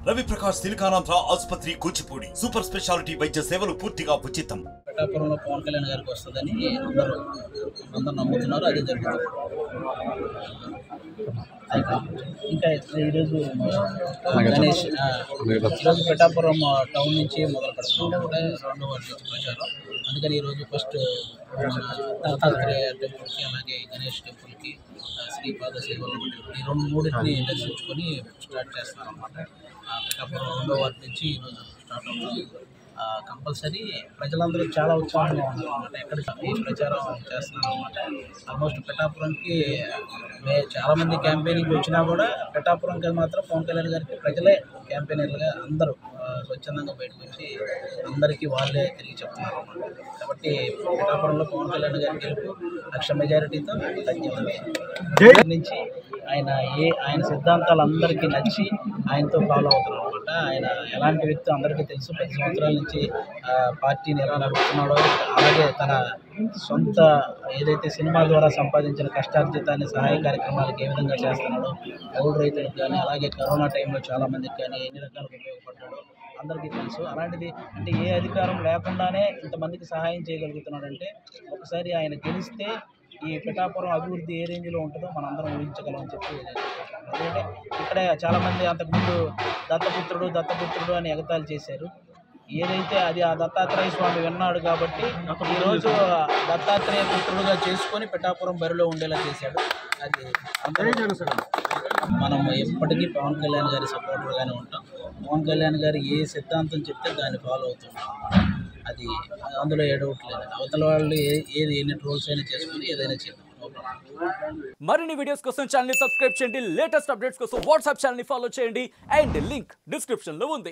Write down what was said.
రవి ప్రకాష్ సిలికానాంధ్ర ఆసుపత్రి Kuchipudi super speciality వైద్య సేవలు పూర్తిగా ఉచితం. పిఠాపురంలో పవన్ కళ్యాణ్ గారికి వస్తుందని అందరూ నమ్ముతున్నారు. అదే జరుగుతుంది. ఇంకా ఈరోజు గణేష్ ఈరోజు పిఠాపురం టౌన్ నుంచి మొదలు పెడుతున్నాం. రెండో వార్డు నుంచి ప్రచారం. అందుకని ఈరోజు ఫస్ట్ దత్తాత్రేయ టెంపుల్కి, అలాగే గణేష్ టెంపుల్కి, శ్రీపాద సేవలు ఈ మూడింటిని దర్శించుకొని స్టార్ట్ చేస్తున్నాం అన్నమాట. పిఠాపురం రెండో వార్డు నుంచి ఈరోజు స్టార్ట్ అవుతుంది. కంపల్సరీ ప్రజలందరూ చాలా ఉత్సాహంగా ఉన్నారు అన్నమాట. ఎక్కడ ఈ ప్రచారం చేస్తున్నారు అన్నమాట. ఆల్మోస్ట్ పిఠాపురంకి చాలామంది క్యాంపెయినింగ్ వచ్చినా కూడా పిఠాపురంకి మాత్రం పవన్ కళ్యాణ్ గారికి ప్రజలే క్యాంపెయినర్లుగా అందరూ స్వచ్ఛందంగా బయటకు వచ్చి అందరికీ వాళ్ళే తిరిగి చెప్తున్నారు అన్నమాట. కాబట్టి పిఠాపురంలో పవన్ కళ్యాణ్ గారి గెలుపు లక్ష మెజారిటీతో తగ్గింది నుంచి ఆయన సిద్ధాంతాలు అందరికీ నచ్చి ఆయనతో ఫాలో అవుతున్నారు అనమాట. ఆయన ఎలాంటి వ్యక్తి అందరికీ తెలుసు. 10 సంవత్సరాల నుంచి పార్టీని ఎలా నడుపుతున్నాడో, అలాగే తన సొంత ఏదైతే సినిమా ద్వారా సంపాదించిన కష్టార్జితాన్ని సహాయ కార్యక్రమాలకు ఏ విధంగా చేస్తున్నాడో, కౌలు రైతులకు కానీ, అలాగే కరోనా టైంలో చాలామందికి కానీ ఎన్ని రకాలుగా ఉపయోగపడ్డాడో అందరికీ తెలుసు. అలాంటిది అంటే ఏ అధికారం లేకుండానే ఇంతమందికి సహాయం చేయగలుగుతున్నాడంటే ఒకసారి ఆయన గెలిస్తే ఈ పిఠాపురం అభివృద్ధి ఏ రేంజ్లో ఉంటుందో మనందరం ఊహించగలమని చెప్పి ఎందుకంటే ఇక్కడే చాలామంది అంతకుముందు దత్తపుత్రుడు అని ఎగతాళి చేశారు. ఏదైతే అది ఆ దత్తాత్రేయ స్వామి విన్నాడు కాబట్టి ఈరోజు దత్తాత్రేయ పుత్రుడుగా చేసుకొని పిఠాపురం బరిలో ఉండేలా చేశాడు. అది మనం ఎప్పటికీ పవన్ కళ్యాణ్ గారి సపోర్టర్గానే ఉంటాం. పవన్ కళ్యాణ్ గారు ఏ సిద్ధాంతం చెప్తే దాన్ని ఫాలో అవుతున్నాం. అది అందులో ఏడవట్లేదు. అవతల వాళ్ళు ఎన్ని ట్రోల్స్ అయినా చేసుకుని ఏదైనా చేద్దాం. మరిన్ని వీడియోస్ కోసం ఛానల్ ని సబ్స్క్రైబ్ చేయండి. లేటెస్ట్ అప్డేట్స్ కోసం వాట్సాప్ ఛానల్ ని ఫాలో చేయండి. అండ్ లింక్ డిస్క్రిప్షన్ లో ఉంది.